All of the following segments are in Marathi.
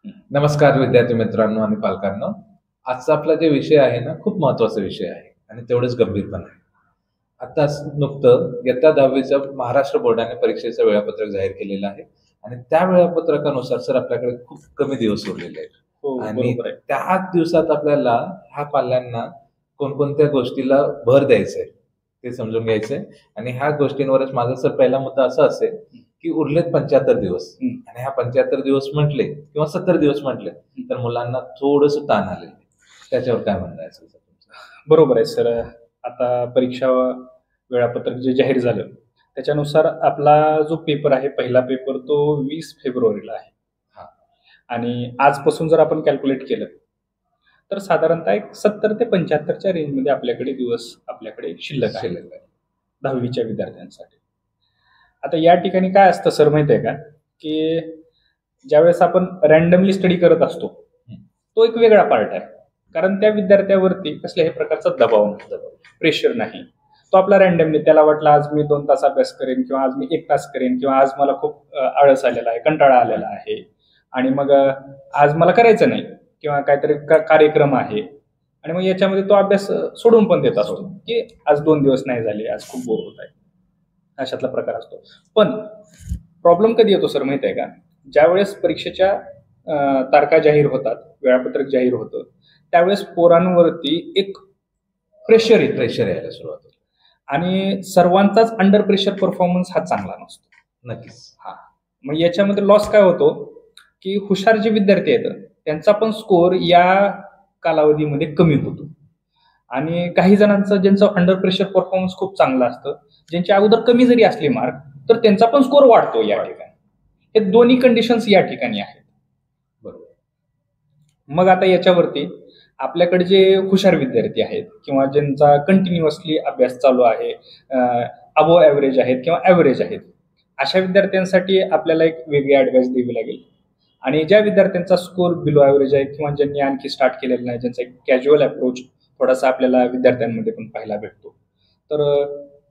नमस्कार विद्यार्थी मित्रांनो आणि पालकांनो. आजचा आपला जे विषय आहे ना, खूप महत्वाचा विषय आहे आणि तेवढंच गंभीर पण आहे. आताच नुकतं इयत्ता 10वीचं महाराष्ट्र बोर्डाने परीक्षेचं वेळापत्रक जाहीर केलेलं आहे आणि त्या वेळापत्रकानुसार सर आपल्याकडे खूप कमी दिवस उरलेले आहेत. हो, आणि बरोबर आहे. त्या दिवसात आपल्याला ह्या पाल्यांना कोणकोणत्या गोष्टीला भर द्यायचंय ते समजून घ्यायचंय. आणि ह्या गोष्टींवरच माझा सर पहिला मुद्दा असा असेल की उरलेत 75 दिवस आणि ह्या 75 दिवस म्हटले किंवा 70 दिवस म्हटले तर मुलांना थोडस ताण आलेलं आहे. त्याच्यावर काय म्हणणं आहे सर तुमचं? बरोबर आहे सर. आता परीक्षा वेळापत्रक जे जाहीर झालं त्याच्यानुसार आपला जो पेपर आहे, पहिला पेपर तो 20 फेब्रुवारीला आहे. हा. आणि आजपासून जर आपण कॅल्क्युलेट केलं तर साधारणतः एक 70 ते 75च्या रेंजमध्ये आपल्याकडे दिवस शिल्लक आहे 10वीच्या विद्यार्थ्यांसाठी. आता या ठिकाणी काय असतं सर माहिती आहे का, की ज्यावेळेस आपण रॅन्डमली स्टडी करत असतो तो एक वेगळा पार्ट आहे. कारण त्या विद्यार्थ्यावरती कसल्याही प्रकारचा दबाव नाही, प्रेशर नाही. तो आपला रॅन्डमली, त्याला वाटलं आज मी 2 तास अभ्यास करेन किंवा आज मी 1 तास करेन किंवा आज मला खूप आळस आलेला आहे, कंटाळा आलेला आहे आणि मग आज मला करायचं नाही किंवा काहीतरी कार्यक्रम आहे आणि मग याच्यामध्ये तो अभ्यास सोडून पण देत असतो की आज 2 दिवस नाही झाले, आज खूप बोर होत आहे, अशातला प्रकार असतो. पण प्रॉब्लेम कधी येतो सर माहिती आहे का, ज्यावेळेस परीक्षेच्या तारखा जाहीर होतात, वेळापत्रक जाहीर होतं, त्यावेळेस पोरांवरती एक प्रेशर यायला सुरुवात होते आणि सर्वांचाच अंडर प्रेशर परफॉर्मन्स हा चांगला नसतो. नक्कीच. हा, मग याच्यामध्ये लॉस काय होतो की हुशार जे विद्यार्थी आहेत त्यांचा पण स्कोअर या कालावधीमध्ये कमी होतो आणि काही जणांचं ज्यांचं अंडर प्रेशर परफॉर्मन्स खूप चांगलं असतं, ज्यांच्या अगोदर कमी जरी असले मार्क तर त्यांचा पण स्कोअर वाढतो या ठिकाणी. हे दोन्ही कंडिशन्स या ठिकाणी आहेत. बरोबर. मग आता याच्यावरती आपल्याकडे जे हुशार विद्यार्थी आहेत किंवा ज्यांचा कंटिन्युअसली अभ्यास चालू आहे, अबोव ॲव्हरेज आहेत किंवा ॲव्हरेज आहेत, अशा विद्यार्थ्यांसाठी आपल्याला एक वेगळी ॲडवाइस द्यावी लागेल. आणि ज्या विद्यार्थ्यांचा स्कोअर बिलो ॲव्हरेज आहे किंवा ज्यांनी आणखी स्टार्ट केलेलं नाही, ज्यांचा एक कॅज्युअल अप्रोच थोडासा आपल्याला विद्यार्थ्यांमध्ये पण पाहायला भेटतो, तर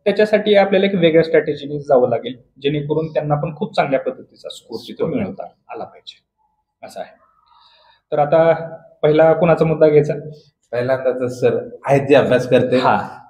त्याच्यासाठी आपल्याला एक वेगळ्या स्ट्रॅटेजीने जावं लागेल, जेणेकरून त्यांना पण खूप चांगल्या पद्धतीचा स्कोअर तिथं मिळवता आला पाहिजे, असं आहे. तर आता पहिला कोणाचा मुद्दा घ्यायचा? पहिल्यांदा तर सर आहेत जे अभ्यास करते.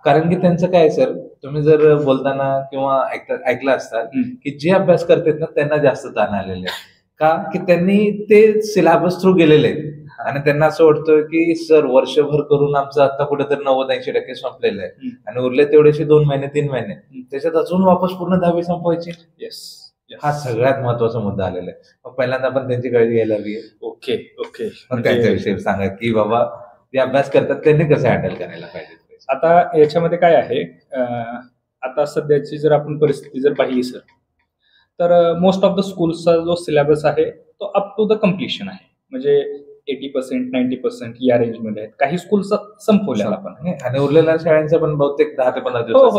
कारण की त्यांचं काय आहे सर, तुम्ही जर बोलताना किंवा ऐकलं असतात की जे अभ्यास करतात ना त्यांना जास्त ताण आलेले आहे. का की त्यांनी ते सिलेबस थ्रू गेलेले आहेत आणि त्यांना असं वाटतं की सर वर्षभर करून आमचं आता कुठेतरी 90-80% संपलेलं आहे आणि उरले तेवढेसे 2 महिने 3 महिने, त्याच्यात अजून वापस पूर्ण 10वी संपवायची. येस, हा सगळ्यात महत्वाचा मुद्दा आलेला आहे. मग पहिल्यांदा आपण त्यांची काळजी घ्यायला हवी. ओके ओके, मग त्यांच्याविषयी सांगा की बाबा जे अभ्यास करतात त्यांनी कसं हँडल करायला पाहिजे. आता याच्यामध्ये काय आहे, आता सध्याची जर आपण परिस्थिती जर पाहिली सर, तर मोस्ट ऑफ द स्कूल्सचा जो सिलेबस आहे तो अप टू द कम्प्लिशन आहे. म्हणजे 80%, 90% या रेंजमध्ये आहेत. काही स्कूल संपवल्याला पण आणि उरलेल्या शाळांचं पण बहुतेक 10 ते 15 दिवस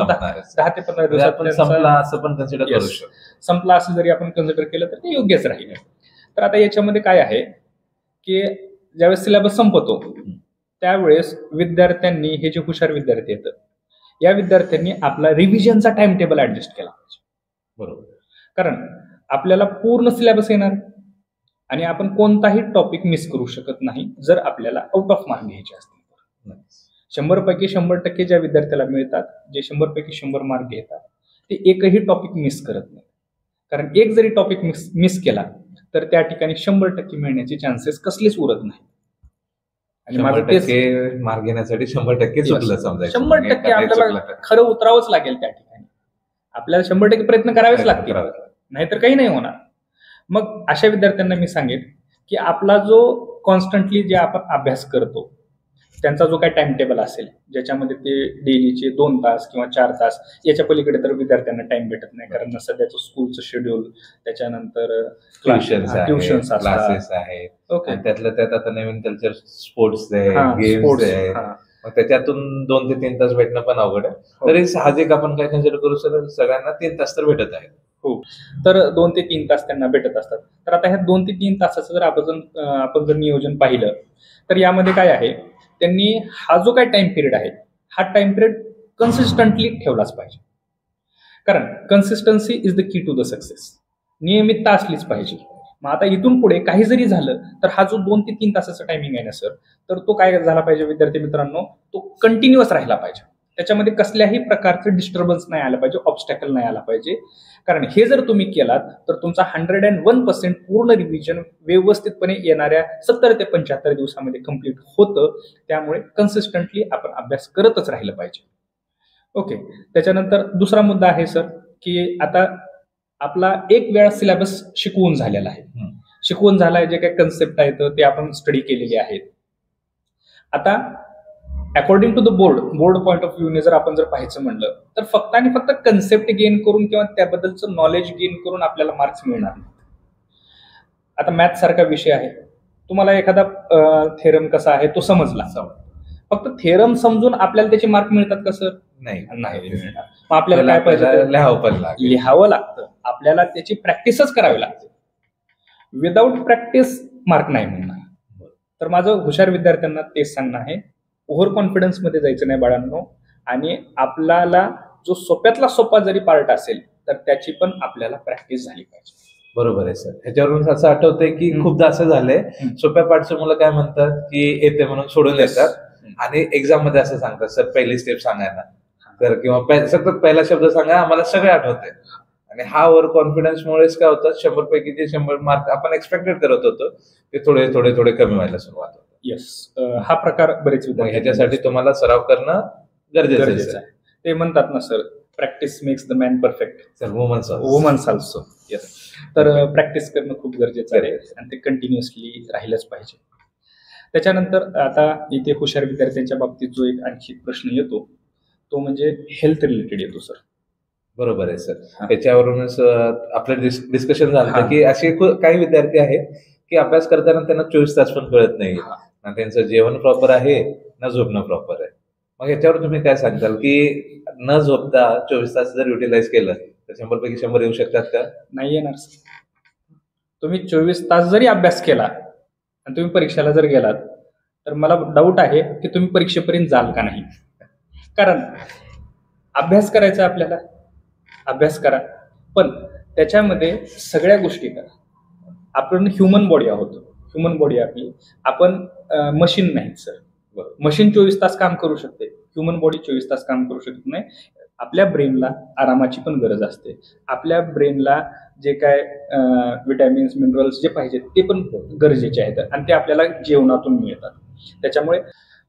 10 ते 15 दिवसात संपला असं पण कन्सिडर करू शकतो. संपला असं जरी आपण कन्सिडर केलं तर ते योग्यच राहील. तर आता याच्यामध्ये काय आहे की ज्यावेळेस सिलेबस संपतो त्यावेळेस विद्यार्थ्यांनी, हे जे हुशार विद्यार्थी आहेत, या विद्यार्थ्यांनी आपला रिव्हिजनचा टाइम टेबल ऍडजस्ट केला पाहिजे. बरोबर. कारण आपल्याला पूर्ण सिलेबस येणार आणि आपण कोणताही टॉपिक मिस करू शकत नाही जर आपल्याला आउट ऑफ मार्क घ्यायचे असतील. 100 पैकी 100% ज्या विद्यार्थ्याला मिळतात, जे 100 पैकी 100 मार्क घेतात, ते एकही टॉपिक मिस करत नाही. कारण एक जरी टॉपिक मिस केला तर त्या ठिकाणी 100% मिळण्याचे चान्सेस कसलेच उरत नाही. आणि माझं तेच मार्क घेण्यासाठी 100% चुकलं समजायचं, 100% आपल्याला खरं उतरावंच लागेल. त्या ठिकाणी आपल्याला 100% प्रयत्न करावेच लागतील, नाहीतर काही नाही होणार. मग अशा विद्यार्थ्यांना मी सांगेन की आपला जो कॉन्स्टंटली जे आपण अभ्यास करतो त्यांचा जो काही टाइम टेबल असेल, ज्याच्यामध्ये ते डेलीचे 2 तास किंवा 4 तास, याच्या पलीकडे तर विद्यार्थ्यांना टाइम भेटत नाही. कारण सध्याचं स्कूलचं शेड्यूल, त्याच्यानंतर ट्युशन्स क्लासेस आहेत. ओके, त्यातलं त्यात आता नवीन कल्चर स्पोर्ट्स आहे, गेम्स आहे, मग त्याच्यातून 2 ते 3 तास भेटणं पण अवघड आहे. तरी साहजिक आपण काय कन्सिडर करू शकतो, सगळ्यांना 3 तास तर भेटत आहेत. हो, तर 2 ते 3 तास त्यांना भेटत असतात. तर आता ह्या 2 ते 3 तासाचं जर आपण जर नियोजन पाहिलं तर यामध्ये काय आहे, त्यांनी हा जो काय टाइम पिरियड आहे, हा टाइम पिरियड कन्सिस्टंटली ठेवलाच पाहिजे. कारण consistency is the key to the success. नियमितता असलीच पाहिजे. मग आता इथून पुढे काही जरी झालं तर हा जो 2 ते 3 तासाचा टायमिंग आहे ना सर, तर तो काय झाला पाहिजे विद्यार्थी मित्रांनो, तो कंटिन्युअस राहिला पाहिजे. त्याच्यामध्ये कसल्याही प्रकारचं डिस्टर्बन्स नाही आलं पाहिजे, ऑब्स्टॅकल नाही आला पाहिजे. कारण हे जर तुम्ही केलात तर तुमचा 101% पूर्ण रिव्हिजन व्यवस्थितपणे येणाऱ्या 70 ते 75 दिवसामध्ये कंप्लीट होतं. त्यामुळे कन्सिस्टंटली आपण अभ्यास करतच राहिलं पाहिजे. ओके, त्याच्यानंतर दुसरा मुद्दा आहे सर, की आता आपला एक वेळा सिलेबस शिकवून झालेला आहे. शिकवून झालाय, जे काही कन्सेप्ट आहेत ते आपण स्टडी केलेले आहेत. आता according to the board point of व्ह्यूने जर आपण पाहायचं म्हणलं तर फक्त आणि फक्त कन्सेप्ट गेन करून किंवा त्याबद्दलचं नॉलेज गेन करून आपल्याला मार्क्स मिळणार नाही. आता मॅथ सारखा विषय आहे, तुम्हाला एखादा थेरम कसा आहे तो समजला, फक्त थेरम समजून आपल्याला त्याचे मार्क मिळतात का सर? नाही मिळणार. मग आपल्याला काय पाहिजे? लिहावं लागतं. आपल्याला त्याची प्रॅक्टिसच करावी लागते. विदाऊट प्रॅक्टिस मार्क नाही मिळणार. तर माझं हुशार विद्यार्थ्यांना तेच सांगणं आहे, ओव्हर कॉन्फिडन्स मध्ये जायचं नाही बाळांनो. आणि आपल्याला जो सोप्यातला सोपा जरी पार्ट असेल तर त्याची पण आपल्याला प्रॅक्टिस झाली पाहिजे. बरोबर आहे सर. ह्याच्यावरून असं आठवतंय की खूपदा असं झालंय, सोप्या पार्टचं मुलं काय म्हणतात की येते म्हणून सोडून येतात आणि एक्झाम मध्ये असं सांगतात, सर पहिली स्टेप सांगायला तर किंवा सतत पहिला शब्द सांगा, आम्हाला सगळे आठवते. आणि हा ओव्हर कॉन्फिडन्स मुळेच काय होतं, 100 पैकी जे 100 मार्क आपण एक्सपेक्टेड करत होतो ते थोडे थोडे थोडे कमी व्हायला सुरुवात होतं. येस, हा प्रकार बरेच विद्यार्थी, ह्याच्यासाठी तुम्हाला सराव करणं गरजेचं आहे. ते म्हणतात ना sir, practice makes the man perfect, sir womens also. Yes, तर प्रॅक्टिस करणं खूप गरजेचं आहे आणि ते कंटिन्युअसली राहिलंच पाहिजे. त्याच्यानंतर आता इथे हुशार विद्यार्थ्यांच्या बाबतीत जो एक आणखी प्रश्न येतो तो म्हणजे हेल्थ रिलेटेड येतो सर. बरोबर आहे सर. त्याच्यावरूनच आपलं डिस्कशन झालं की असे काही विद्यार्थी आहेत की अभ्यास करताना त्यांना 24 तास पण कळत नाही, ना त्यांचं जेवण प्रॉपर आहे ना झोपणं प्रॉपर आहे. मग याच्यावर तुम्ही काय सांगताल की न झोपता 24 तास जर युटिलाइज केलं तर 100 पैकी 100 येऊ शकतात का? नाही येणार सर. तुम्ही 24 तास जरी अभ्यास केला आणि तुम्ही परीक्षेला जर गेलात तर मला डाऊट आहे की तुम्ही परीक्षेपर्यंत जाल का नाही. कारण अभ्यास करायचा आपल्याला, अभ्यास करा, पण त्याच्यामध्ये सगळ्या गोष्टी करा. आपण ह्युमन बॉडी आहोत, ह्युमन बॉडी आपली, आपण मशीन नाहीत सर. मशीन 24 तास काम करू शकते, ह्युमन बॉडी 24 तास काम करू शकत नाही. आपल्या ब्रेनला आरामाची पण गरज असते. आपल्या ब्रेनला जे काय विटॅमिन्स मिनरल्स जे पाहिजेत ते पण गरजेचे आहेत आणि ते आपल्याला जेवणातून मिळतात. त्याच्यामुळे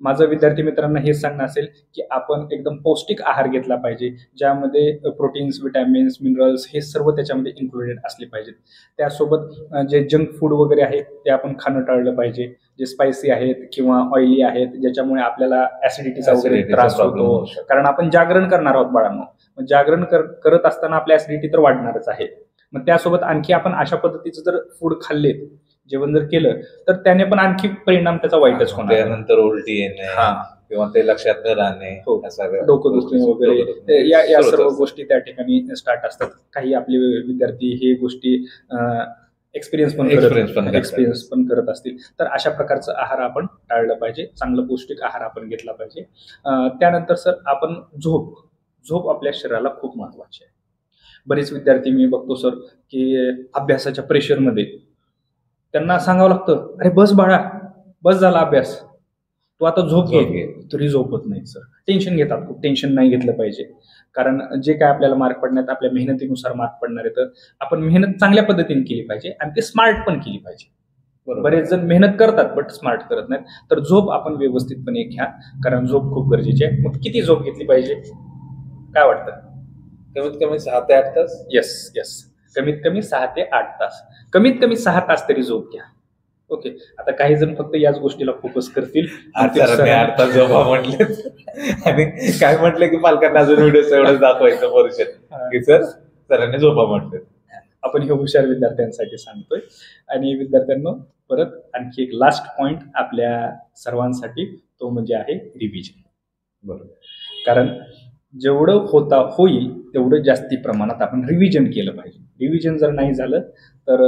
माझं विद्यार्थी मित्रांना हेच सांगणं असेल की आपण एकदम पौष्टिक आहार घेतला पाहिजे, ज्यामध्ये प्रोटीन्स, विटॅमिन्स, मिनरल्स हे सर्व त्याच्यामध्ये इन्क्लुडेड असले पाहिजेत. त्यासोबत जे जंक फूड वगैरे आहेत ते आपण खाणं टाळलं पाहिजे, जे स्पायसी आहेत किंवा ऑइली आहेत, ज्याच्यामुळे आपल्याला ऍसिडिटीचा वगैरे त्रास होतो. कारण आपण जागरण करणार आहोत बाळांनो, मग जागरण करत असताना आपली ऍसिडिटी तर वाढणारच आहे. मग त्यासोबत आणखी आपण अशा पद्धतीचं जर फूड खाल्ले, जेवण जर केलं तर त्याने पण आणखी परिणाम त्याचा वाईटच होणार. त्यानंतर उलटी येणे किंवा ते लक्षात न राहणे, डोकं दुखणे वगैरे या सर्व गोष्टी त्या ठिकाणी स्टार्ट असतात. काही आपले विद्यार्थी हे गोष्टी एक्सपिरियन्स पण करत असतील. तर अशा प्रकारचा आहार आपण टाळलं पाहिजे, चांगलं पौष्टिक आहार आपण घेतला पाहिजे. त्यानंतर सर आपण झोप आपल्या शरीराला खूप महत्वाची आहे. बरेच विद्यार्थी मी बघतो सर की अभ्यासाच्या प्रेशरमध्ये त्यांना सांगावं लागतं, अरे बस बाळा, बस झाला अभ्यास, तू आता झोप घे, तरी झोपत नाही सर. टेन्शन घेतात, खूप टेन्शन नाही घेतलं पाहिजे. कारण जे काय आपल्याला मार्क पडण्यात आपल्या मेहनतीनुसार मार्क पडणार आहे, तर आपण मेहनत चांगल्या पद्धतीने केली पाहिजे आणि ते स्मार्ट पण केली पाहिजे. बरेच जण मेहनत करतात बट स्मार्ट करत नाहीत. तर झोप आपण व्यवस्थितपणे घ्या, कारण झोप खूप गरजेची आहे. मग किती झोप घेतली पाहिजे काय वाटतं? कमीत कमी 6 ते 8 तास. येस, कमीत कमी 6 ते 8 तास, कमीत कमी 6 तास तरी झोप घ्या. ओके, आता काही जण फक्त याच गोष्टीला फोकस करतील, 8 तास झोपा म्हटले आणि काय म्हटलं की पालकांना अजून व्हिडिओ एवढंच दाखवायचं परिषद की सर सरांनी झोपा म्हटले. आपण हे हुशार विद्यार्थ्यांसाठी सांगतोय. आणि विद्यार्थ्यांना परत आणखी एक लास्ट पॉइंट आपल्या सर्वांसाठी, तो म्हणजे आहे रिव्हिजन. बरोबर, कारण जेवढं होईल तेवढं जास्ती प्रमाणात आपण रिव्हिजन केलं पाहिजे. रिव्हिजन जर नाही झालं तर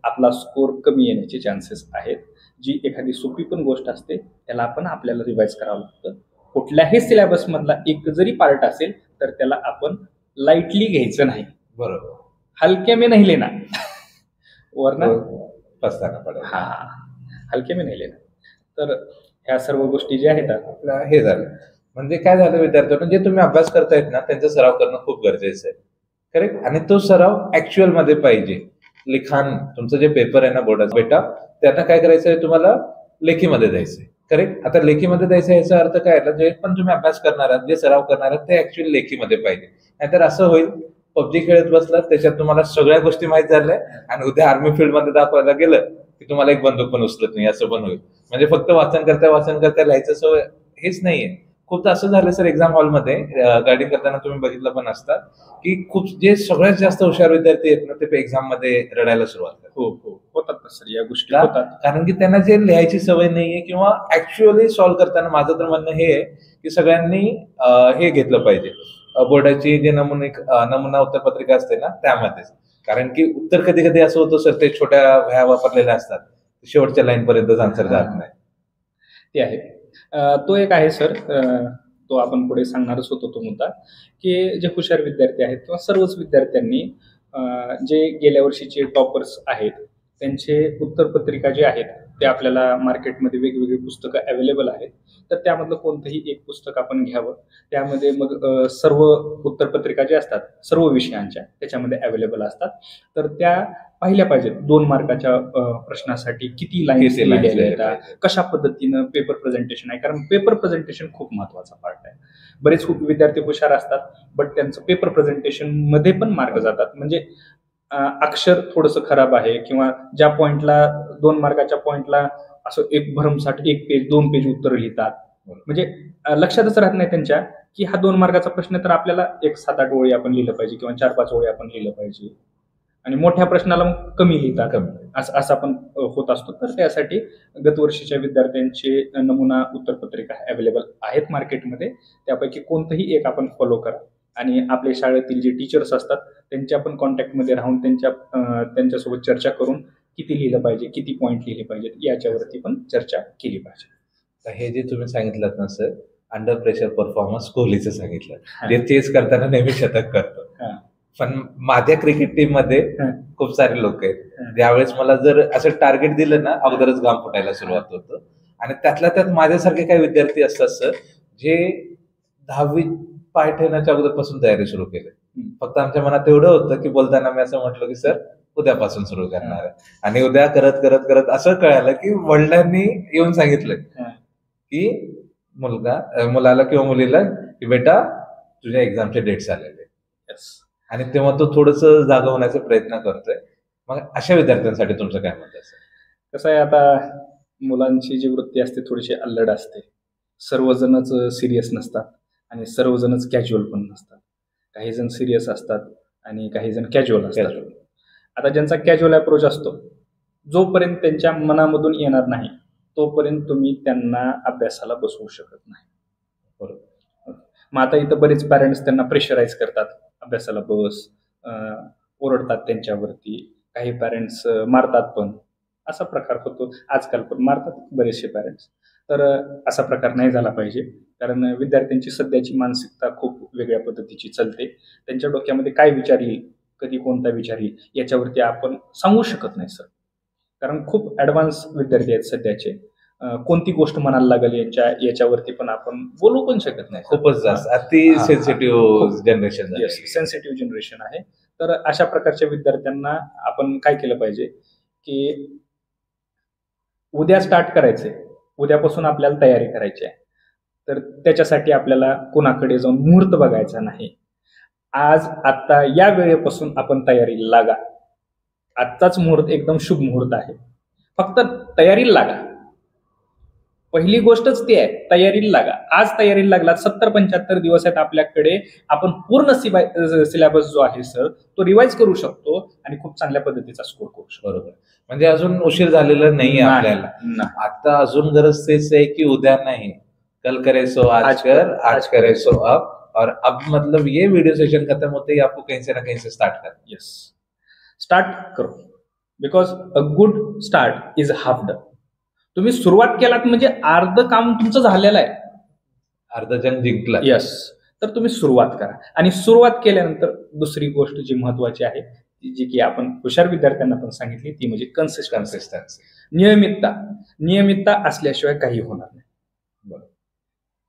आपला स्कोर कमी येण्याचे चान्सेस आहेत. जी एखादी सोपी पण गोष्ट असते त्याला आपण आपल्याला रिवाइज करावं लागतं. कुठल्याही सिलेबस मधला एक जरी पार्ट असेल तर त्याला आपण लाईटली घ्यायचं नाही. बरोबर, हलके में नाही लेना, वरना फसताना पडेल. हा, हलके मी नेले. तर ह्या सर्व गोष्टी ज्या आहेत आपल्या हे झालं. म्हणजे काय झालं, विद्यार्थ्यांना जे तुम्ही अभ्यास करतायत ना त्यांचा सराव करणं खूप गरजेचं आहे. करेक्ट. आणि तो सराव ऍक्च्युअल मध्ये पाहिजे. लिखाण तुमचं जे पेपर आहे ना बोर्डाचा बेटा, त्यांना काय करायचं आहे, तुम्हाला लेखीमध्ये द्यायचंय. करेक्ट. आता लेखीमध्ये द्यायचं याचा अर्थ काय आहे, जे पण तुम्ही अभ्यास करणार आहात, जे सराव करणार आहात ते ऍक्च्युअली लेखीमध्ये पाहिजे. नाहीतर असं होईल, पबजी खेळत बसलात, त्याच्यात तुम्हाला सगळ्या गोष्टी माहित झाल्या आणि उद्या आर्मी फील्ड मध्ये दाखवायला गेलं की तुम्हाला एक बंदूक पण उचलत नाही, असं पण होईल. म्हणजे फक्त वाचन करता लिहायचं सवय हेच नाहीये. खूपदा असं झालं सर, एक्झाम हॉलमध्ये गाईडिंग करताना तुम्ही बघितलं पण असतात की खूप जे सगळ्यात जास्त हुशार विद्यार्थी आहेत ना ते एक्झाम मध्ये रडायला सुरुवात करतात. हो होतात ना सर या गोष्टी होतात. कारण की त्यांना जे लिहायची सवय नाहीये किंवा ऍक्च्युअली सॉल्व्ह करताना माझं तर म्हणणं हे आहे की सगळ्यांनी हे घेतलं पाहिजे, बोर्डाची जे नमुना उत्तरपत्रिका असते ना त्यामध्येच. कारण की उत्तर कधी कधी असं होतं सर, ते छोट्या वह्या वापरलेल्या असतात, शेवटच्या लाईन पर्यंतच आन्सर जात नाही. ते आहे. तो एक आहे सर, तो आपण पुढे सांगणारच होतो तो मुद्दा, की जे हुशार विद्यार्थी आहेत किंवा सर्वच विद्यार्थ्यांनी जे गेल्या वर्षीचे टॉपर्स आहेत त्यांचे उत्तरपत्रिका जे आहेत ते आपल्याला मार्केटमध्ये वेगवेगळी पुस्तकं अवेलेबल आहेत. तर त्यामधलं कोणतंही एक पुस्तक आपण घ्यावं. त्यामध्ये मग सर्व उत्तरपत्रिका ज्या असतात सर्व विषयांच्या त्याच्यामध्ये अवेलेबल असतात. तर त्या पाहिल्या पाहिजेत. 2 मार्काच्या प्रश्नासाठी किती लाईन्स लिहिलेल्या आहेत, कशा पद्धतीनं पेपर प्रेझेंटेशन आहे. कारण पेपर प्रेझेंटेशन खूप महत्वाचा पार्ट आहे. बरेच विद्यार्थी हुशार असतात बट त्यांचं पेपर प्रेझेंटेशन मध्ये पण मार्क जातात. म्हणजे अक्षर थोडंसं खराब आहे किंवा ज्या पॉइंटला 2 मार्काच्या पॉइंटला असं एक भरमसाठ 1 पेज 2 पेज उत्तर लिहितात. म्हणजे लक्षातच राहत नाही त्यांच्या की हा 2 मार्काचा प्रश्न तर आपल्याला एक 7-8 ओळी आपण लिहिलं पाहिजे किंवा 4-5 ओळी आपण लिहिलं पाहिजे आणि मोठ्या प्रश्नाला मग कमी लिहितात. असं पण होत असतो. तर त्यासाठी गतवर्षीच्या विद्यार्थ्यांचे नमुना उत्तरपत्रिका अवेलेबल आहेत मार्केटमध्ये. त्यापैकी कोणतंही एक आपण फॉलो करा आणि आपल्या शाळेतील जे टीचर्स असतात त्यांच्या पण कॉन्टॅक्टमध्ये राहून त्यांच्यासोबत चर्चा करून किती लिहिलं पाहिजे, किती पॉईंट लिहिले पाहिजेत याच्यावरती पण चर्चा केली पाहिजे. हे जे तुम्ही सांगितलं ना सर, अंडर प्रेशर परफॉर्मन्स कोहलीचं सांगितलं, जे चेस करताना नेहमी शतक करतो. पण माझ्या क्रिकेट टीम मध्ये खूप सारे लोक आहेत, ज्यावेळेस मला जर असं टार्गेट दिलं ना अगोदरच घाम फुटायला सुरुवात होतं. आणि त्यातल्या त्यात माझ्यासारखे काही विद्यार्थी असतात सर, जे 10वी पाय ठेवण्याच्या अगोदरपासून तयारी सुरू केली. फक्त आमच्या मनात एवढं होतं की बोलताना मी असं म्हटलं की सर उद्यापासून सुरू करणार आहे. आणि उद्या करत करत करत असं कळालं की वडिलांनी येऊन सांगितलं की मुलाला किंवा मुलीला की बेटा तुझ्या एक्झामचे डेट्स आलेले. आणि तेव्हा तो थोडस जागा होण्याचा प्रयत्न करतोय. मग अशा विद्यार्थ्यांसाठी तुमचं काय मत आहे? कसं आहे, आता मुलांची जी वृत्ती असते थोडीशी अल्लड असते. सर्वजणच सिरियस नसतात आणि सर्वजणच कॅज्युअल पण नसतात. काही जण सिरियस असतात आणि काही जण कॅज्युअल असतात. आता ज्यांचा कॅज्युअल अप्रोच असतो, जोपर्यंत त्यांच्या मनामधून येणार नाही तोपर्यंत तुम्ही त्यांना अभ्यासाला बसवू शकत नाही. बरोबर. मग आता इथं बरेच पॅरेंट्स त्यांना प्रेशराईज करतात, अभ्यासाला बस, ओरडतात त्यांच्यावरती. काही पॅरेंट्स मारतात पण. असा प्रकार होतो आजकाल, पण मारतात बरेचसे पॅरेंट्स. तर असा प्रकार नाही झाला पाहिजे. कारण विद्यार्थ्यांची सध्याची मानसिकता खूप वेगळ्या पद्धतीची चालते. त्यांच्या डोक्यामध्ये काय विचार येईल, कधी कोणता विचार येईल याच्यावरती आपण सांगू शकत नाही सर. कारण खूप ऍडव्हान्स विद्यार्थी आहेत सध्याचे. कोणती गोष्ट मनाला लागेल याच्यावरती पण आपण बोलू पण शकत नाही. खूपच जास्त अति सेन्सिटिव्ह जनरेशन. सेन्सिटिव्ह जनरेशन आहे. तर अशा प्रकारच्या विद्यार्थ्यांना आपण काय केलं पाहिजे की उद्या स्टार्ट करायचंय, उद्यापासून आपल्याला तयारी करायची आहे. तर त्याच्यासाठी आपल्याला कोणाकडे जाऊन मुहूर्त बघायचा नाही. आता या वेळेपासून आपण तयारीला लागा. आजचाच मुहूर्त एकदम शुभ मुहूर्त आहे. फक्त तयारीला लागा. पहिली गोष्टच ती आहे, तयारीला लागा. आज तयारीला लागला. 70-75 दिवस आहेत आपल्याकडे. आपण पूर्ण सिलेबस जो आहे सर तो रिवाइज करू शकतो आणि खूप चांगल्या पद्धतीचा स्कोर करू शकतो. बरोबर. म्हणजे अजून उशीर झालेला नाहीये आपल्याला. आता अजून गरज तेच आहे की उद्या नाही, कल करे सो आज कर, आज करे सो अब. और अब मतलब ये वीडियो सेशन खत्म होते ही आपको कहीं से ना कहीं से स्टार्ट करना. यस, स्टार्ट करो. Because a good start is half done. तुम्ही सुरुवात केलात म्हणजे अर्ध काम तुमचं झालेलं आहे, अर्ध जंग जिंकला. यस. तर तुम्ही सुरुवात करा आणि सुरुवात केल्यानंतर दुसरी गोष्ट जी महत्वाची आहे जी की आपण हुशार विद्यार्थ्यांना पण सांगितली ती म्हणजे कन्सिस्टन्सी. नियमितता असल्याशिवाय काही होणार नाही.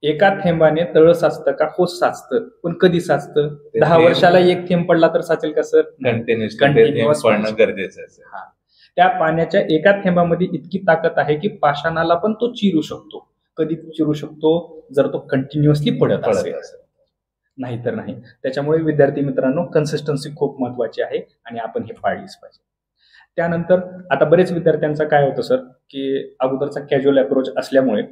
एका थेंबाने तळ साचतं का? हो साचतं, पण कधी साचतं? 10 वर्षाला एक थेंब पडला तर साचेल का सर? कंटिन्युअस पडणं गरजेचं आहे. त्या पाण्याच्या एका थेंबामध्ये इतकी ताकद आहे की पाषाणाला पण तो चिरू शकतो. कधी चिरू शकतो? जर तो कंटिन्युअसली पडत असेल, नाहीतर नाही. त्याच्यामुळे विद्यार्थी मित्रांनो, कन्सिस्टन्सी खूप महत्वाची आहे आणि आपण हे पाळलीच पाहिजे. त्यानंतर आता बरेच विद्यार्थ्यांचा काय होतं सर, की अगोदरचा कॅज्युअल अप्रोच असल्यामुळे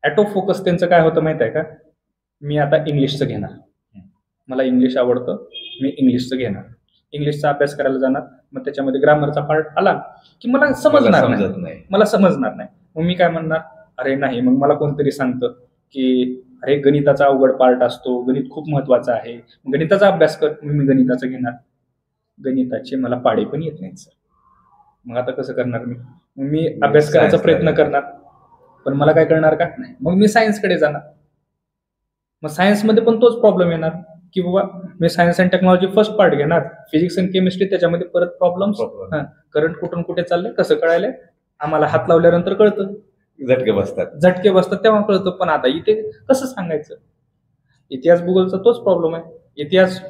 ॲटो फोकस त्यांचं काय होतं माहित आहे का? मी आता इंग्लिशचं घेणार, मला इंग्लिश आवडतं, मी इंग्लिशचं घेणार, इंग्लिशचा अभ्यास करायला जाणार, मग त्याच्यामध्ये ग्रामरचा पार्ट आला की मला समजणार नाही. मग मी काय म्हणणार, अरे नाही, मग मला कोणतरी सांगतं की अरे गणिताचा अवघड पार्ट असतो, गणित खूप महत्वाचं आहे, गणिताचा अभ्यास कर, मी गणिताचं घेणार. गणिताचे मला पाढे पण येत नाहीत सर, मग आता कसं करणार मी अभ्यास करायचा प्रयत्न करणार, पण मला काय करणार का नाही, मग मी सायन्सकडे जाणार. मग सायन्समध्ये पण तोच प्रॉब्लेम येणार की बाबा मी science and technology first part घेणार, फिजिक्स अँड केमिस्ट्री त्याच्यामध्ये परत प्रॉब्लेम्स, करंट कुठून कुठे चाललंय कसं कळायलंय, आम्हाला हात लावल्यानंतर कळतं, झटके बसतात तेव्हा कळतं. पण आता इथे कसं सांगायचं? इतिहास भूगोलचा तोच प्रॉब्लेम आहे, इतिहास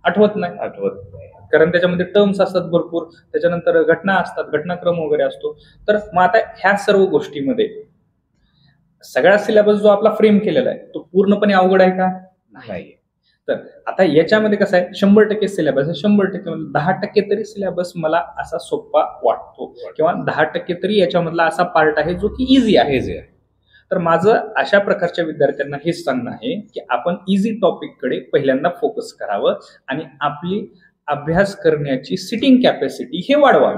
आठवत नाही, कारण त्याच्यामध्ये टर्म्स असतात भरपूर, त्याच्यानंतर घटना असतात, घटनाक्रम वगैरे असतो. तर मग आता ह्या सर्व गोष्टीमध्ये सगळा सिलेबस जो आपला फ्रेम केलेला आहे तो पूर्णपणे अवघड आहे का? नाही. तर आता याच्यामध्ये कसं आहे, 100% सिलेबस आहे, 100% 10% तरी सिलेबस मला असा सोपा वाटतो किंवा 10% तरी याच्यामधला असा पार्ट आहे जो की इझी आहे. तर माझं अशा प्रकारच्या विद्यार्थ्यांना हेच सांगणं आहे की आपण इझी टॉपिककडे पहिल्यांदा फोकस करावं आणि आपली अभ्यास करण्याची सिटिंग कॅपॅसिटी हे वाढवावी.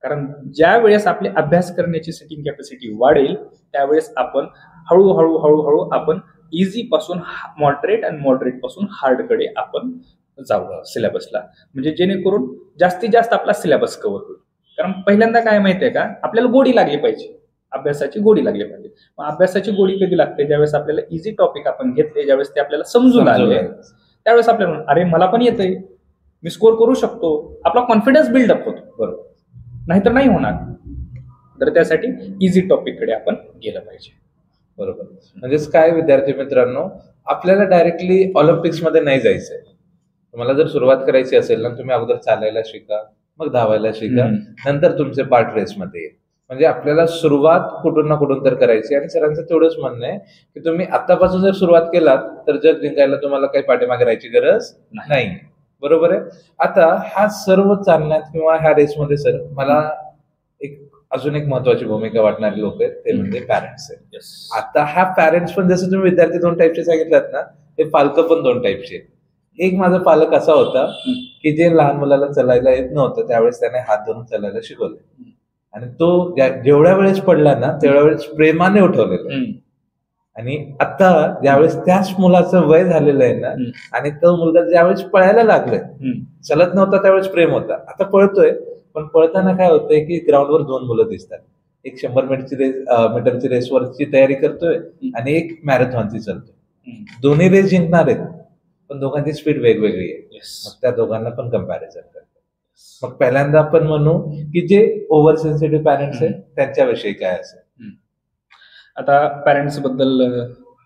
कारण ज्या वेळेस आपली अभ्यास करण्याची सिटिंग कॅपॅसिटी वाढेल त्यावेळेस आपण हळूहळू आपण इझी पासून मॉडरेट आणि मॉडरेट पासून हार्डकडे आपण जाऊ सिलेबसला, म्हणजे जेणेकरून जास्तीत जास्त आपला सिलेबस कव्हर होईल. कारण पहिल्यांदा काय माहितीये का, आपल्याला गोडी लागली पाहिजे, अभ्यासाची गोडी लागली पाहिजे. मग अभ्यासाची गोडी कधी लागते? ज्यावेळेस आपल्याला इझी टॉपिक आपण घेतले, ज्यावेळेस ते आपल्याला समजून आले, त्यावेळेस आपल्याला अरे मला पण येतंय, मी स्कोर करू शकतो, आपला कॉन्फिडन्स बिल्डअप होतो. बरोबर, नाहीतर नाही होणार. तर त्यासाठी इझी टॉपिककडे आपण गेलं पाहिजे. बरोबर. म्हणजेच काय विद्यार्थी मित्रांनो, आपल्याला डायरेक्टली ऑलिम्पिक्स मध्ये नाही जायचंय. तुम्हाला जर सुरुवात करायची असेल ना, तुम्ही अगोदर चालायला शिका, मग धावायला शिका, नंतर तुमचे पार्ट रेसमध्ये येईल. म्हणजे आपल्याला सुरुवात कुठून ना कुठून तर करायची. आणि सरांचं तेवढंच म्हणणं आहे की तुम्ही आतापासून जर सुरुवात केलात तर जग जिंकायला तुम्हाला काही पाठीमागे राहायची गरज नाही. बरोबर आहे. आता ह्या सर्व चालण्यात किंवा ह्या रेसमध्ये सर मला अजून एक महत्वाची भूमिका वाटणारे लोक आहेत, ते म्हणजे पॅरेंट्स आहेत. आता हा पॅरेंट्स पण, जसं तुम्ही विद्यार्थी 2 टाईपचे सांगितलात ना, ते पालक पण 2 टाईपचे. एक माझा पालक असा होता की जे लहान मुलाला चालायला येत नव्हतं त्यावेळेस त्याने हात धरून चालायला शिकवलं, आणि तो जेवढ्या वेळेस पडला ना तेवढ्या वेळेस प्रेमाने उठवलेलं. आणि आता ज्यावेळेस त्याच मुलाचं वय झालेलं आहे ना, आणि तो मुलगा ज्यावेळेस पळायला लागलाय, चलत नव्हता त्यावेळेस प्रेम होता, आता पळतोय. पण पळताना काय होतंय की ग्राउंडवर 2 मुलं दिसतात, एक 100 मीटरची रेसवरची तयारी करतोय आणि एक मॅरेथॉनची चालतोय. दोन्ही रेस जिंकणार आहेत, पण दोघांची स्पीड वेगवेगळी आहे. मग त्या दोघांना पण कंपॅरिझन करतात. मग पहिल्यांदा आपण म्हणू की जे ओव्हर सेन्सिटिव्ह पॅरेंट्स आहेत त्यांच्याविषयी काय असेल? आता पॅरेंट्स बद्दल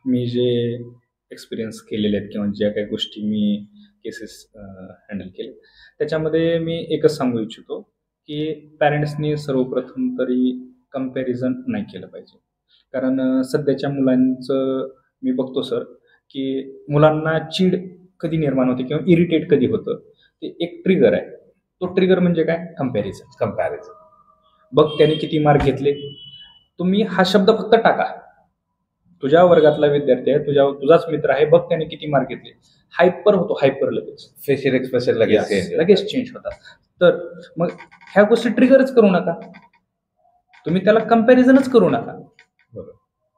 मी जे एक्सपिरियन्स केलेले आहेत किंवा ज्या काही गोष्टी मी केसेस हँडल केले त्याच्यामध्ये मी एकच सांगू इच्छितो की पॅरेंट्सनी सर्वप्रथम तरी कंपॅरिझन नाही केलं पाहिजे. कारण सध्याच्या मुलांचं मी बघतो सर की मुलांना चीड कधी निर्माण होते किंवा इरिटेट कधी होतं, ते एक ट्रिगर आहे. तो ट्रिगर म्हणजे काय? कंपॅरिझन. बघ त्याने किती मार्क घेतले. तुम्ही हा शब्द फक्त टाका, तुझ्या वर्गातला विद्यार्थी आहे, तुझाच मित्र आहे, बघ त्याने किती मार्क घेतले. हायपर होतो, हायपर लगेच फेशियल एक्सप्रेशन लगेच चेंज होतात. तर मग ह्या गोष्टी ट्रिगरच करू नका, तुम्ही त्याला कंपॅरिझनच करू नका.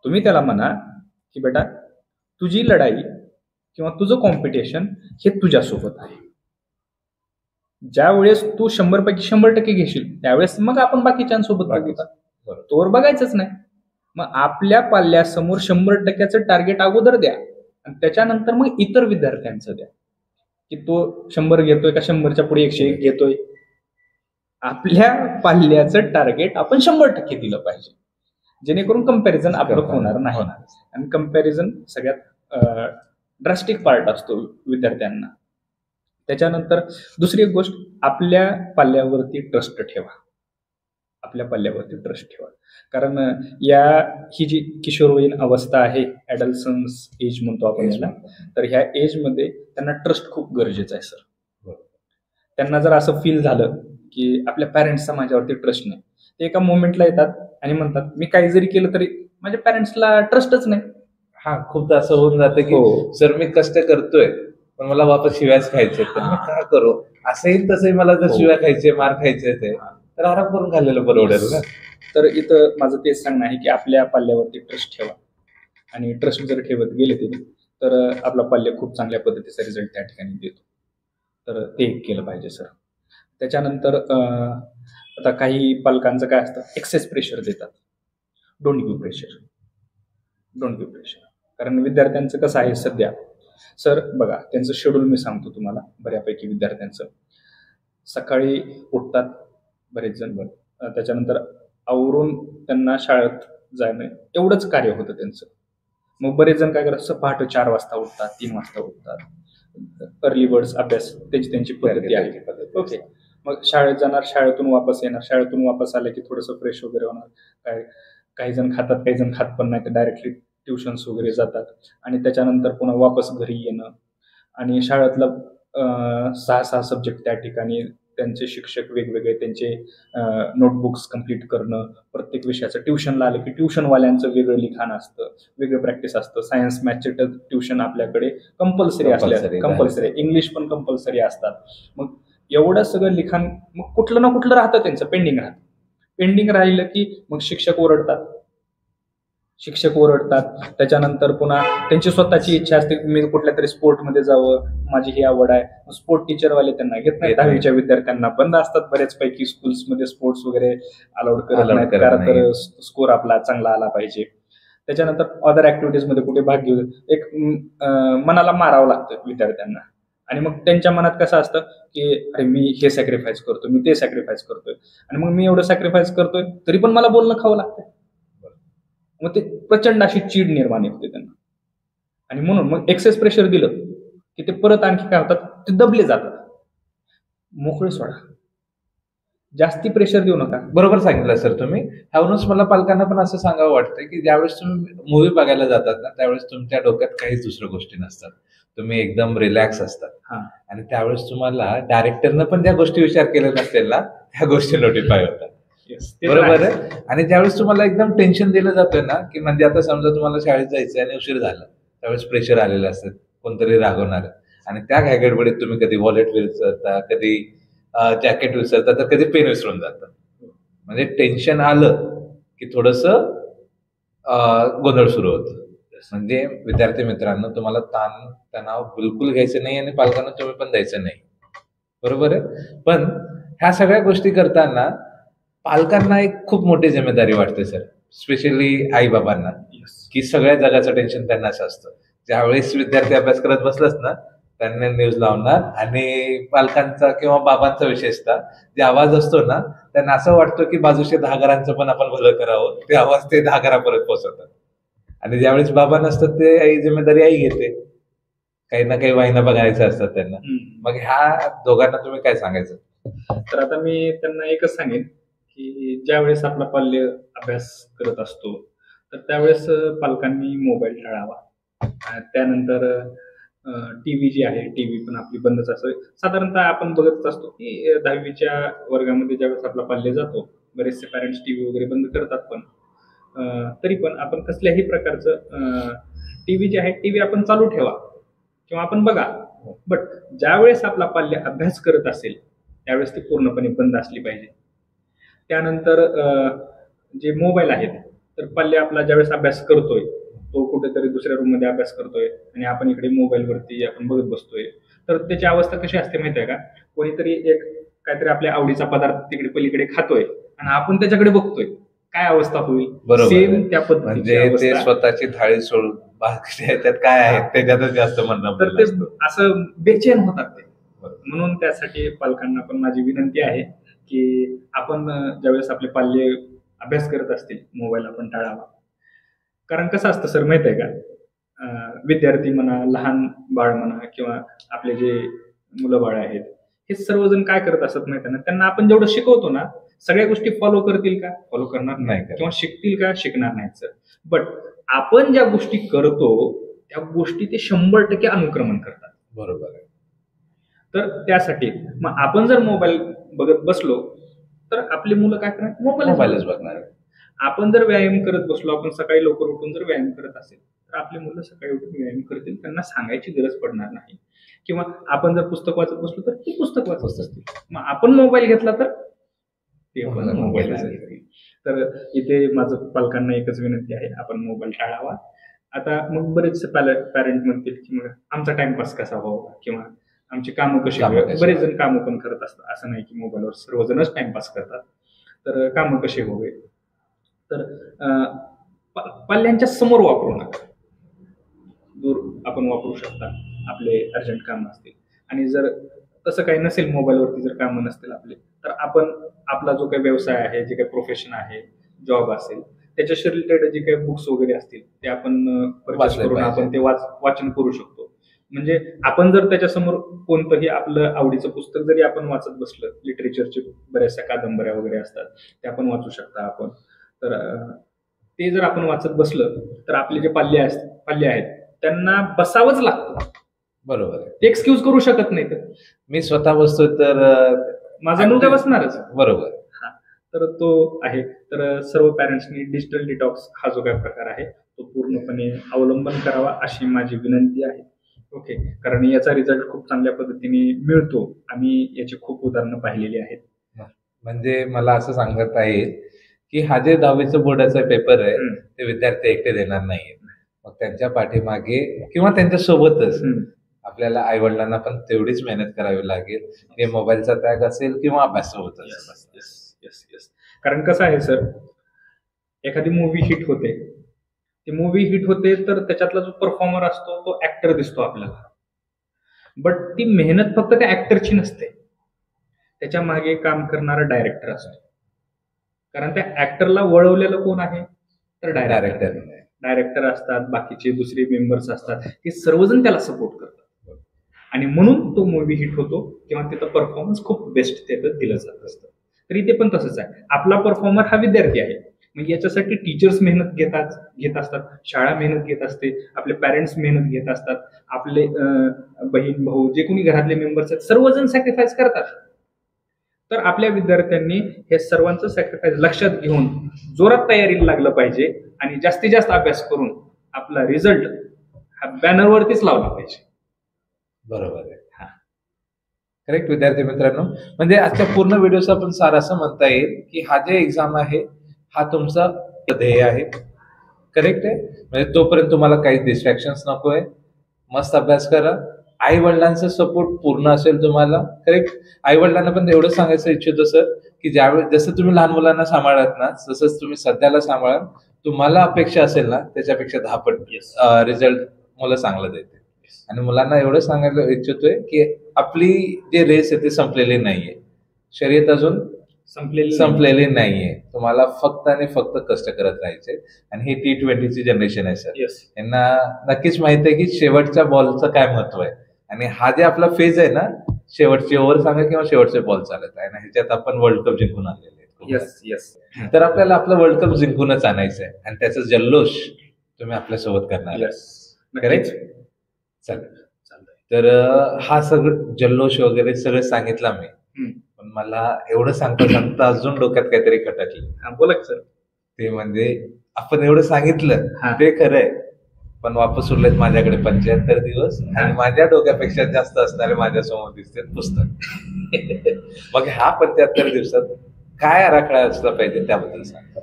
तुम्ही त्याला म्हणा की बेटा तुझी लढाई किंवा तुझं कॉम्पिटिशन हे तुझ्यासोबत आहे. ज्या वेळेस तू 100पैकी 100% घेशील त्यावेळेस मग आपण बाकीच्यांसोबत बघूया, तोवर बघायचंच नाही. मग आपल्या पाल्यासमोर 100%चं टार्गेट अगोदर द्या आणि त्याच्यानंतर मग इतर विद्यार्थ्यांचं द्या की तो 100 घेतोय का 100च्या पुढे 101 घेतोय. आपल्या पाल्याचं टार्गेट आपण 100% दिलं पाहिजे, जेणेकरून कंपॅरिझन आपलं होणार नाही. आणि कंपॅरिझन सगळ्यात ड्रास्टिक पार्ट असतो विद्यार्थ्यांना. त्याच्यानंतर दुसरी एक गोष्ट, आपल्या पाल्यावरती ट्रस्ट ठेवा. आपल्या पाल्यावरती ट्रस्ट ठेवा. कारण ही जी किशोरवयीन अवस्था आहे, ॲडल्सन्स एज म्हणतो आपण याला, तर ह्या एजमध्ये त्यांना ट्रस्ट खूप गरजेचं आहे सर. त्यांना जर असं फील झालं की आपल्या पॅरेंट्सचा माझ्यावरती ट्रस्ट नाही, ते एका मोमेंटला येतात आणि म्हणतात मी काही जरी केलं तरी माझ्या पॅरेंट्सला ट्रस्टच नाही. हा, खूपदा असं होऊन जातं की सर मी कष्ट करतोय पण मला वापस शिव्याच खायचे, तर मी काय करू, असंही तसंही मला जर शिव्या खायचे, मार खायचे ते तर आराम करून खाल्लेलं परवडेल ना. तर इथं माझं तेच सांगणं आहे की आपल्या पाल्यावरती ट्रस्ट ठेवा. आणि ट्रस्ट जर ठेवत गेले तुम्ही तर आपला पाल्य खूप चांगल्या पद्धतीचा रिझल्ट त्या ठिकाणी देतो. तर ते केलं पाहिजे सर. त्याच्यानंतर आता काही पालकांचं काय असतं, एक्सेस प्रेशर देतात. Don't give pressure, don't give pressure. कारण विद्यार्थ्यांचं कसं आहे सध्या सर, बघा त्यांचं शेड्यूल मी सांगतो तुम्हाला. बऱ्यापैकी विद्यार्थ्यांचं सकाळी उठतात बरेच जण, त्याच्यानंतर आवरून त्यांना शाळेत जाणं एवढंच कार्य होतं त्यांचं. मग बरेच जण काय करतात, पहाटे 4 वाजता उठतात, 3 वाजता उठतात. अर्ली बर्ड्स अभ्यास त्यांची पद्धती आहे. ओके, मग शाळेत जाणार, शाळेतून वापस येणार, शाळेतून वापस आलं की थोडंसं फ्रेश वगैरे होणार. काही जण खातात, काही जण खात पण नाही, तर डायरेक्टली ट्युशन्स वगैरे जातात. आणि त्याच्यानंतर पुन्हा वापस घरी येणं. आणि शाळेतलं 6 सब्जेक्ट त्या ठिकाणी त्यांचे शिक्षक वेगवेगळे त्यांचे नोटबुक्स कंप्लीट करणं. प्रत्येक विषयाचं ट्युशनला आलं की ट्युशनवाल्यांचं वेगळं लिखाण असतं, वेगळं प्रॅक्टिस असतं. सायन्स मॅथचे ट्युशन आपल्याकडे कंपल्सरी असल्या, कंपल्सरी इंग्लिश पण कंपल्सरी असतात. मग एवढं सगळं लिखाण मग कुठलं ना कुठलं राहतं त्यांचं, पेंडिंग राहतं. पेंडिंग राहिलं की मग शिक्षक ओरडतात. त्याच्यानंतर पुन्हा त्यांची स्वतःची इच्छा असते, मी कुठल्या तरी स्पोर्टमध्ये जावं, माझी ही आवड आहे. स्पोर्ट टीचरवाले त्यांना घेत नाही. 10वीच्या विद्यार्थ्यांना बंद असतात बऱ्याचपैकी स्कूल्समध्ये स्पोर्ट्स वगैरे अलाउड करत नाहीत, कारण तर स्कोर आपला चांगला आला पाहिजे. त्याच्यानंतर अदर ऍक्टिव्हिटीजमध्ये कुठे भाग घेऊ, एक मनाला मारावं लागतं विद्यार्थ्यांना. आणि मग त्यांच्या मनात कसं असतं की अरे मी हे सॅक्रिफाईस करतो, मी ते सॅक्रिफाईस करतोय, आणि मग मी एवढं सॅक्रिफाईस करतोय तरी पण मला बोलणं खावं लागतं. मग ते प्रचंड अशी चीड निर्माण होते त्यांना. आणि म्हणून मग एक्सेस प्रेशर दिलं की ते परत आणखी काय होतात, ते दबले जातात. मोकळे सोडा, जास्ती प्रेशर देऊ नका. बरोबर सांगितलं सर तुम्ही. ह्यावरूनच मला पालकांना पण असं सांगावं वाटतं की ज्यावेळेस तुम्ही मूवी बघायला जातात ना, त्यावेळेस तुमच्या डोक्यात काहीच दुसऱ्या गोष्टी नसतात, तुम्ही एकदम रिलॅक्स असतात. आणि त्यावेळेस तुम्हाला डायरेक्टरनं पण ज्या गोष्टी विचार केले नसतील ना, त्या गोष्टी नोटिफाय होतात. बरोबर आहे. आणि ज्यावेळेस तुम्हाला एकदम टेन्शन दिलं जातं ना, की म्हणजे आता समजा तुम्हाला शाळेत जायचं आणि उशीर झाला, त्यावेळेस प्रेशर आलेलं असतं, कोणतरी रागवणार, आणि त्या घाईगडबडीत तुम्ही कधी वॉलेट विसरता, कधी जॅकेट विसरता, तर कधी पेन विसरून जातं. म्हणजे टेन्शन आलं की थोडंसं गोंधळ सुरू होतं. म्हणजे विद्यार्थी मित्रांनो, तुम्हाला तणाव बिलकुल घ्यायचं नाही आणि पालकांना तुम्ही पण द्यायचं नाही. बरोबर आहे. पण ह्या सगळ्या गोष्टी करताना पालकांना एक खूप मोठी जिम्मेदारी वाटते सर, स्पेशली आई बाबांना, की सगळ्या जगाचं टेन्शन त्यांनाच असतं. ज्यावेळेस विद्यार्थी अभ्यास करत बसलाच ना, त्यांना न्यूज लावणार, आणि पालकांचा किंवा बाबांचा विशेषतः जे आवाज असतो ना, त्यांना असं वाटतं की बाजूच्या 10 घरांचं पण आपण भलं करावं, ते आवाज ते 10 घरापर्यंत पोहोचवतात. आणि ज्यावेळेस बाबा नसतात ते आई जिम्मेदारी आई घेते, काही ना काही वाहिन्या बघायचं असतात त्यांना. मग ह्या दोघांना तुम्ही काय सांगायचं? तर आता मी त्यांना एकच सांगेन की ज्यावेळेस आपला पाल्य अभ्यास करत असतो तर त्यावेळेस पालकांनी मोबाईल टाळावा. त्यानंतर टीव्ही जी आहे, टीव्ही पण आपली बंदच असते. साधारणतः आपण बघतच असतो की 10वीच्या वर्गामध्ये ज्यावेळेस आपला पाल्य जातो, बरेचसे पॅरेंट्स टीव्ही वगैरे बंद करतात, पण तरी पण आपण कसल्याही प्रकारचं टीव्ही जे आहे, टीव्ही आपण चालू ठेवा किंवा आपण बघा, बट ज्यावेळेस आपला पाल्य अभ्यास करत असेल त्यावेळेस ती पूर्णपणे बंद असली पाहिजे. त्यानंतर जे मोबाईल आहेत, तर पाल्य आपला ज्यावेळेस अभ्यास करतोय, तो कुठेतरी दुसऱ्या रूम मध्ये अभ्यास करतोय आणि आपण इकडे मोबाईलवरती आपण बघत बसतोय, तर त्याची अवस्था कशी असते माहिती आहे का? कोणीतरी एक काहीतरी आपल्या आवडीचा पदार्थ तिकडे पलीकडे खातोय आणि आपण त्याच्याकडे बघतोय, काय अवस्था होईल? सेम त्या पद्धतीची म्हणजे ते स्वतःची थाळी सोडून बाकीच्या त्यात काय आहे त्याच्यातच जास्त म्हणणं. तर ते असं बेचैन होतात ते. म्हणून त्यासाठी पालकांना पण माझी विनंती आहे की आपण ज्यावेळेस आपले पाल्य अभ्यास करत असतील मोबाईल आपण टाळावा. कारण कसं असतं सर माहित आहे का, विद्यार्थी म्हणा, लहान बाळ म्हणा किंवा आपले जे मुलं बाळ आहेत हे सर्वजण काय करत असतात माहिती आहे ना, त्यांना आपण जेवढं शिकवतो ना सगळ्या गोष्टी फॉलो करतील का? फॉलो करणार नाही. किंवा शिकतील का? शिकणार नाहीत सर. बट आपण ज्या गोष्टी करतो त्या गोष्टी ते 100% अनुक्रमण करतात. बरोबर आहे. तर त्यासाठी मग आपण जर मोबाईल बघत बसलो तर आपली मुलं काय करणार? मोबाईलच बघणार. आपण जर व्यायाम करत बसलो, आपण सकाळी लवकर उठून जर व्यायाम करत असेल तर आपली मुलं सकाळी उठून व्यायाम करतील, त्यांना सांगायची गरज पडणार नाही. किंवा आपण जर पुस्तक वाचत बसलो तर ते पुस्तक वाचत असतील. मग आपण मोबाईल घेतला तर ते आपण मोबाईल. तर इथे माझं पालकांना एकच विनंती आहे, आपण मोबाईल टाळावा. आता मग बरेचसे पॅरेंट म्हणतील की मग आमचा टाइमपास कसा व्हावा किंवा आमची कामं कशी व्हावी. बरेच जण कामं पण करत असतात, असं नाही की मोबाईलवर सर्वजणच टाइमपास करतात. तर कामं कसे व्हावे, तर पाल्यांच्या समोर वापरू नका, दूर आपण वापरू शकता. आपले अर्जंट काम असतील आणि जर तसं काही नसेल, मोबाईलवरती जर कामं नसतील आपले, तर आपण आपला जो काही व्यवसाय आहे, जे काही प्रोफेशन आहे, जॉब असेल, त्याच्याशी रिलेटेड जे काही बुक्स वगैरे असतील ते आपण परचेस करून आपण ते वाचन करू शकतो. म्हणजे आपण जर त्याच्यासमोर कोणतंही आपलं आवडीचं पुस्तक जरी आपण वाचत बसलं, लिटरेचरचे बऱ्याचशा कादंबऱ्या वगैरे असतात ते आपण वाचू शकता आपण. तर ते जर आपण वाचत बसलं तर आपले जे पाल्य आहेत त्यांना बसावंच लागतं. बरोबर आहे. ते एक्सक्यूज करू शकत नाही. तर मी स्वतः बसतो तर माझा मुलगा बसणारच. बरोबर. तर तो आहे. तर सर्व पॅरेंट्सनी डिजिटल डिटॉक्स हा जो काही प्रकार आहे तो पूर्णपणे अवलंबन करावा अशी माझी विनंती आहे. ओके. कारण याचा रिझल्ट खूप चांगल्या पद्धतीने मिळतो. आम्ही याची खूप उदाहरणं पाहिलेली आहेत. म्हणजे मला असं सांगत आहे की हा जे 10वीचं बोर्डाचा पेपर आहे ते विद्यार्थी एकटे देणार नाहीये. मग त्यांच्या पाठीमागे किंवा त्यांच्या सोबतच आपल्याला आई वडिलांना पण तेवढीच मेहनत करावी लागेल. हे मोबाईलचा त्याग असेल किंवा अभ्यासासोबतच. येस. कारण कसं आहे सर, एखादी मूवी हिट होते, ती मूवी हिट होते तर त्याच्यातला जो परफॉर्मर असतो तो ऍक्टर दिसतो आपल्याला. बट ती मेहनत फक्त त्या ऍक्टरची नसते, त्याच्या मागे काम करणारा डायरेक्टर असतो. कारण त्या ऍक्टरला वळवलेलं कोण आहे? तर डायरेक्टर असतात, बाकीचे दुसरे मेंबर्स असतात, ते सर्वजण त्याला सपोर्ट करतात आणि म्हणून तो मूवी हिट होतो किंवा तिथं परफॉर्मन्स खूप बेस्ट त्याचं दिलं जात असतं. तर इथे पण तसंच आहे. आपला परफॉर्मर हा विद्यार्थी आहे. मग याच्यासाठी टीचर्स मेहनत घेत असतात, शाळा मेहनत घेत असते, आपले पॅरेंट्स मेहनत घेत असतात, आपले बहीण भाऊ जे कोणी घरातले मेंबर्स आहेत सर्वजण सॅक्रिफाईस करतात. तर आपल्या विद्यार्थ्यांनी हे सर्वांचं सॅक्रिफाईस लक्षात घेऊन जोरात तयारीला लागलं पाहिजे आणि जास्तीत जास्त अभ्यास करून आपला रिझल्ट हा बॅनरवरतीच लावला पाहिजे. बरोबर आहे. करेक्ट विद्यार्थी मित्रांनो. म्हणजे आजच्या पूर्ण व्हिडिओचा आपण सार असं म्हणता येईल की हा जे एक्झाम आहे हा तुमचा ध्येय आहे. करेक्ट आहे. म्हणजे तोपर्यंत तुम्हाला काही डिस्ट्रॅक्शन्स नको आहे. मस्त अभ्यास करा. आई वडिलांचा सपोर्ट पूर्ण असेल तुम्हाला. करेक्ट. आई वडिलांना पण एवढं सांगायचं इच्छितो सर की ज्यावेळेस जसं तुम्ही लहान मुलांना सांभाळत ना तसंच तुम्ही सध्याला सांभाळा. तुम्हाला अपेक्षा असेल ना त्याच्यापेक्षा 10 पट रिझल्ट मुलं चांगलं देते. आणि मुलांना एवढं सांगायला इच्छितोय की आपली जे रेस आहे ते संपलेली नाहीये, शर्यत अजून संपलेली नाहीये. तुम्हाला फक्त आणि फक्त कष्ट करत राहायचे. आणि ही T20ची जनरेशन आहे सर. यांना नक्कीच माहिती आहे की शेवटच्या बॉलचं काय महत्व आहे. आणि हा जे आपला फेज आहे ना, शेवटची ओव्हर सांगा किंवा शेवटचे बॉल चालत आहे ना, ह्याच्यात आपण वर्ल्ड कप जिंकून आलेले आहेत. तर आपल्याला आपलं वर्ल्ड कप जिंकूनच आणायचं आहे आणि त्याचा जल्लोष तुम्ही आपल्यासोबत करणार. करेक्ट. चालेल. तर हा सगळं जल्लोष वगैरे सगळं सांगितलं मी, पण मला एवढं सांगता अजून डोक्यात काहीतरी खटकलं. बोला सर. ते म्हणजे आपण एवढं सांगितलं ते खरंय, पण वापस उरलेत माझ्याकडे 75 दिवस आणि माझ्या डोक्यापेक्षा जास्त असणारे माझ्यासमोर दिसते पुस्तक. मग ह्या 75 दिवसात काय आराखडा असला पाहिजे त्याबद्दल सांगा.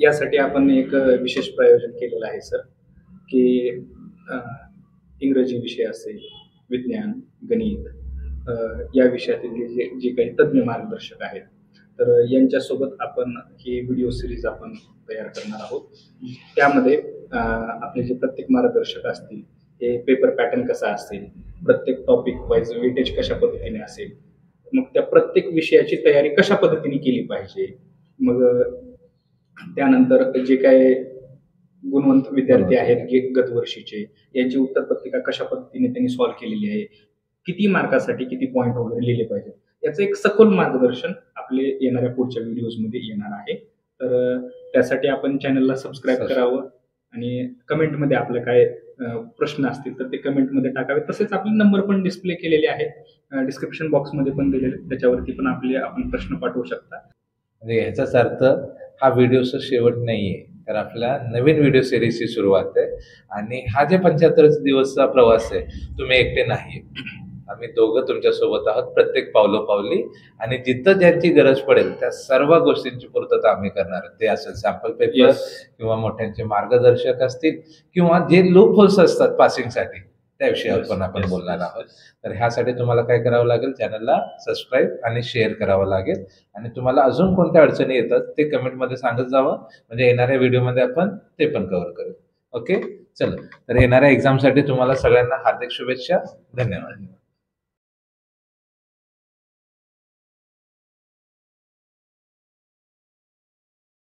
यासाठी आपण एक विशेष प्रयोजन केलेलं आहे सर की इंग्रजी विषय असेल, विज्ञान, गणित या विषयातील जे काही तज्ज्ञ मार्गदर्शक आहेत तर यांच्यासोबत आपण ही व्हिडिओ सिरीज आपण तयार करणार आहोत. त्यामध्ये आपले जे प्रत्येक मार्गदर्शक असतील, हे पेपर पॅटर्न कसा असेल, प्रत्येक टॉपिक वाईज वेटेज कशा पद्धतीने असेल, मग त्या प्रत्येक विषयाची तयारी कशा पद्धतीने केली पाहिजे, मग त्यानंतर जे काय गुणवंत विद्यार्थी आहेत गतवर्षीचे, यांची उत्तरपत्रिका कशा पद्धतीने त्यांनी सॉल्व्ह केलेली आहे, किती मार्कासाठी किती पॉईंट वगैरे लिहिले पाहिजे, याचं एक सखोल मार्गदर्शन आपले येणाऱ्या पुढच्या व्हिडिओजमध्ये येणार आहे. तर त्यासाठी आपण चॅनलला सबस्क्राईब करावं आणि कमेंटमध्ये आपलं काय प्रश्न असतील तर ते कमेंटमध्ये टाकावे. तसेच आपले नंबर पण डिस्प्ले केलेले आहेत, डिस्क्रिप्शन बॉक्समध्ये पण दिलेले, त्याच्यावरती पण आपण प्रश्न पाठवू शकता. म्हणजे ह्याचाच अर्थ हा व्हिडिओचा शेवट नाहीये, तर आपल्या नवीन व्हिडिओ सिरीजची सुरुवात आहे आणि हा जे 75 दिवसचा प्रवास आहे, तुम्ही एकटे नाही, आम्ही दोघं तुमच्या सोबत आहोत प्रत्येक पावलोपावली. आणि जिथं ज्यांची गरज पडेल त्या सर्व गोष्टींची पूर्तता आम्ही करणार आहोत. ते असेल सॅम्पल पेपर किंवा मोठ्यांचे मार्गदर्शक असतील किंवा जे लूप होल्स असतात पासिंगसाठी, त्या विषयावर पण आपण बोलणार आहोत. तर ह्यासाठी तुम्हाला काय करावं लागेल, चॅनलला सबस्क्राईब आणि शेअर करावं लागेल. आणि तुम्हाला अजून कोणत्या अडचणी येतात ते कमेंटमध्ये सांगत जावं, म्हणजे येणाऱ्या व्हिडिओमध्ये आपण ते पण कव्हर करू. ओके, चला. तर येणाऱ्या एक्झामसाठी तुम्हाला सगळ्यांना हार्दिक शुभेच्छा. धन्यवाद.